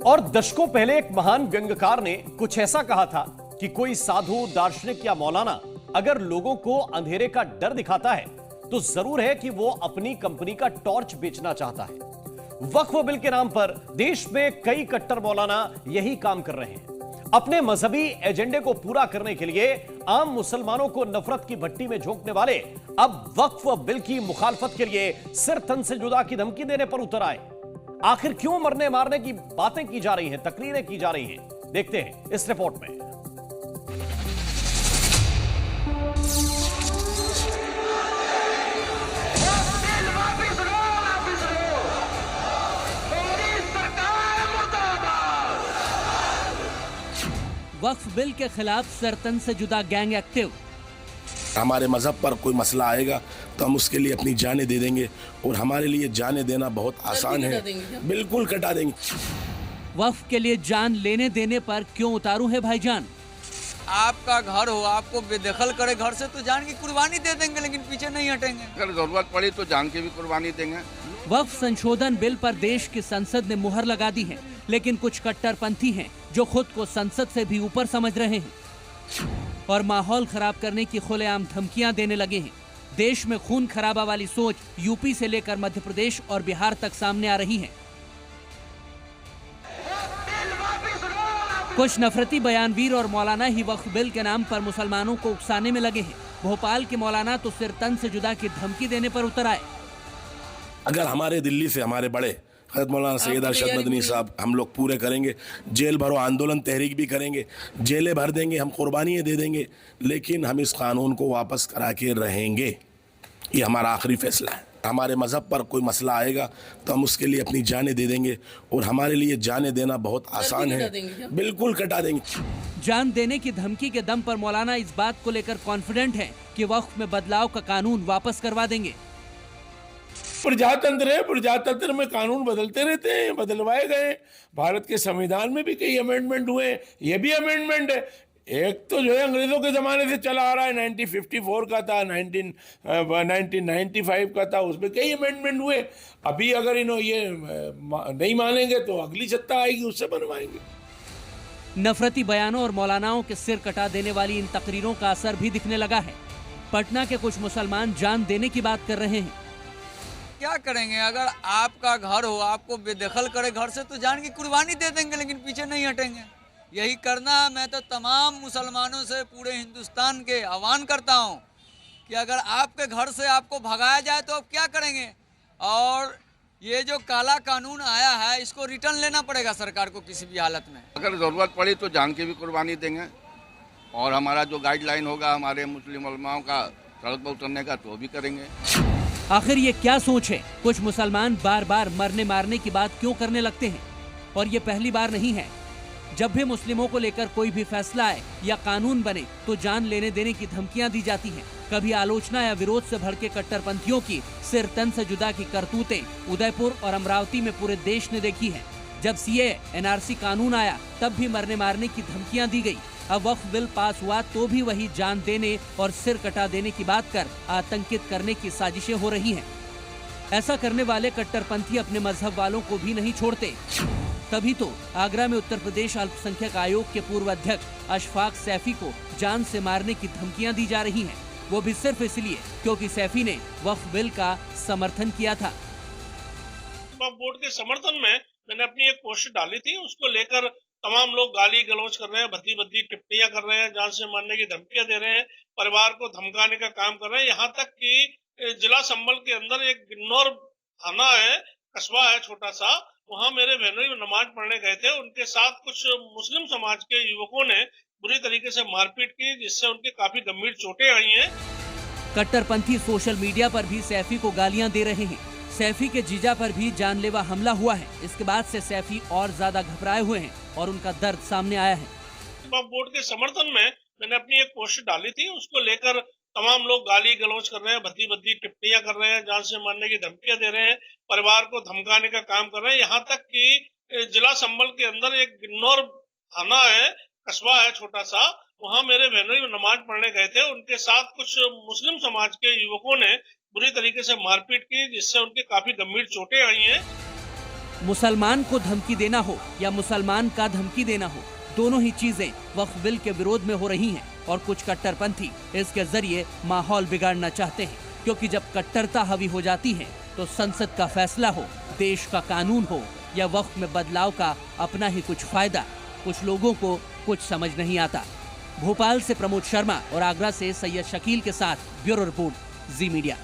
और दशकों पहले एक महान व्यंग्यकार ने कुछ ऐसा कहा था कि कोई साधु, दार्शनिक या मौलाना अगर लोगों को अंधेरे का डर दिखाता है तो जरूर है कि वो अपनी कंपनी का टॉर्च बेचना चाहता है। वक्फ बिल के नाम पर देश में कई कट्टर मौलाना यही काम कर रहे हैं। अपने मजहबी एजेंडे को पूरा करने के लिए आम मुसलमानों को नफरत की भट्टी में झोंकने वाले अब वक्फ बिल की मुखालफत के लिए सिर तन से जुदा की धमकी देने पर उतर आए। आखिर क्यों मरने मारने की बातें की जा रही हैं, तकरीरें की जा रही हैं, देखते हैं इस रिपोर्ट में। वक्फ बिल के खिलाफ सरतन से जुदा गैंग एक्टिव। हमारे मजहब पर कोई मसला आएगा तो हम उसके लिए अपनी जानें दे देंगे और हमारे लिए जानें देना बहुत आसान है, बिल्कुल कटा देंगे। वक्फ के लिए जान लेने देने पर क्यों उतारू है भाईजान? आपका घर हो, आपको बेदखल करे घर से तो जान की कुर्बानी दे देंगे, लेकिन पीछे नहीं हटेंगे। अगर जरूरत पड़ी तो जान की भी कुर्बानी देंगे। वक्फ संशोधन बिल पर देश की संसद ने मुहर लगा दी है, लेकिन कुछ कट्टरपंथी हैं जो खुद को संसद से भी ऊपर समझ रहे हैं और माहौल खराब करने की खुलेआम धमकियां देने लगे हैं। देश में खून खराबा वाली सोच यूपी से लेकर मध्य प्रदेश और बिहार तक सामने आ रही है। कुछ नफरती बयानवीर और मौलाना ही वक्फ बिल के नाम पर मुसलमानों को उकसाने में लगे हैं। भोपाल के मौलाना तो सिर तन से जुदा की धमकी देने पर उतर आए। अगर हमारे दिल्ली से हमारे बड़े हज़रत मौलाना सैयद अरशद मदनी साहब हम लोग पूरे करेंगे, जेल भरो आंदोलन तहरीक भी करेंगे, जेलें भर देंगे, हम कुर्बानियाँ दे देंगे, लेकिन हम इस कानून को वापस करा के रहेंगे। ये हमारा आखिरी फैसला है। हमारे मजहब पर कोई मसला आएगा तो हम उसके लिए अपनी जानें दे देंगे और हमारे लिए जानें देना बहुत आसान है, बिल्कुल कटा देंगे। जान देने की धमकी के दम पर मौलाना इस बात को लेकर कॉन्फिडेंट है कि वक्फ में बदलाव का कानून वापस करवा देंगे। प्रजातंत्र है, प्रजातंत्र में कानून बदलते रहते हैं, बदलवाए गए। भारत के संविधान में भी कई अमेंडमेंट हुए, ये भी अमेंडमेंट है। एक तो जो है अंग्रेजों के ज़माने से चला आ रहा है, 1954 का था, 1995 का था, उसमें कई अमेंडमेंट हुए। अभी अगर इन्होंने ये नहीं मानेंगे तो अगली सत्ता आएगी, उससे बनवाएंगे। नफरती बयानों और मौलानाओं के सिर कटा देने वाली इन तकरीरों का असर भी दिखने लगा है। पटना के कुछ मुसलमान जान देने की बात कर रहे हैं। क्या करेंगे? अगर आपका घर हो, आपको बेदखल करे घर से तो जान की कुर्बानी दे देंगे, लेकिन पीछे नहीं हटेंगे। यही करना है। मैं तो तमाम मुसलमानों से पूरे हिंदुस्तान के आह्वान करता हूं कि अगर आपके घर से आपको भगाया जाए तो आप क्या करेंगे? और ये जो काला कानून आया है, इसको रिटर्न लेना पड़ेगा सरकार को किसी भी हालत में। अगर जरूरत पड़ी तो जान की भी कुर्बानी देंगे और हमारा जो गाइडलाइन होगा हमारे मुस्लिम उलमाओं का सड़क पर उतरने का, तो भी करेंगे। आखिर ये क्या सोच है? कुछ मुसलमान बार बार मरने मारने की बात क्यों करने लगते हैं? और ये पहली बार नहीं है। जब भी मुस्लिमों को लेकर कोई भी फैसला आए या कानून बने तो जान लेने देने की धमकियां दी जाती हैं। कभी आलोचना या विरोध से भड़के कट्टरपंथियों की सिर तन से जुदा की करतूतें उदयपुर और अमरावती में पूरे देश ने देखी है। जब सीए एनआरसी कानून आया तब भी मरने मारने की धमकियां दी गई। अब वक्फ बिल पास हुआ तो भी वही जान देने और सिर कटा देने की बात कर आतंकित करने की साजिशें हो रही हैं। ऐसा करने वाले कट्टरपंथी अपने मजहब वालों को भी नहीं छोड़ते। तभी तो आगरा में उत्तर प्रदेश अल्पसंख्यक आयोग के पूर्व अध्यक्ष अशफाक सैफी को जान से मारने की धमकियां दी जा रही हैं। वो भी सिर्फ इसलिए क्योंकि सैफी ने वक्फ बिल का समर्थन किया था। बोर्ड के समर्थन में मैंने अपनी एक पोस्ट डाली थी, उसको लेकर तमाम लोग गाली गलौज कर रहे हैं, भद्दी भद्दी टिप्पणियां कर रहे हैं, जान से मारने की धमकियां दे रहे हैं, परिवार को धमकाने का काम कर रहे हैं। यहाँ तक कि जिला संभल के अंदर एक गिन्नौर थाना है, कस्बा है छोटा सा, वहाँ मेरे बहनोई नमाज पढ़ने गए थे। उनके साथ कुछ मुस्लिम समाज के युवकों ने बुरी तरीके से मारपीट की, जिससे उनके काफी गंभीर चोटें आई हैं। कट्टरपंथी सोशल मीडिया पर भी सैफी को गालियां दे रहे हैं। सैफी के जीजा पर भी जानलेवा हमला हुआ है। इसके बाद से सैफी और ज्यादा घबराए हुए हैं और उनका दर्द सामने आया है। बोर्ड के समर्थन में मैंने अपनी एक पोस्ट डाली थी, उसको लेकर तमाम लोग गाली गलौज कर रहे हैं, भद्दी भद्दी टिप्पणियां कर रहे हैं, जान से मारने की धमकियां दे रहे हैं, परिवार को धमकाने का काम कर रहे हैं। यहाँ तक कि जिला संभल के अंदर एक गिन्नौर थाना है, कस्बा है छोटा सा, वहाँ मेरे बहनोई नमाज पढ़ने गए थे। उनके साथ कुछ मुस्लिम समाज के युवकों ने बुरी तरीके से मारपीट की, जिससे उनके काफी गंभीर चोटें आई हैं। मुसलमान को धमकी देना हो या मुसलमान का धमकी देना हो, दोनों ही चीजें वक्फ बिल के विरोध में हो रही हैं और कुछ कट्टरपंथी इसके जरिए माहौल बिगाड़ना चाहते हैं, क्योंकि जब कट्टरता हावी हो जाती है तो संसद का फैसला हो, देश का कानून हो या वक्फ में बदलाव का अपना ही कुछ फायदा, कुछ लोगों को कुछ समझ नहीं आता। भोपाल से प्रमोद शर्मा और आगरा से सैयद शकील के साथ ब्यूरो रिपोर्ट, जी मीडिया।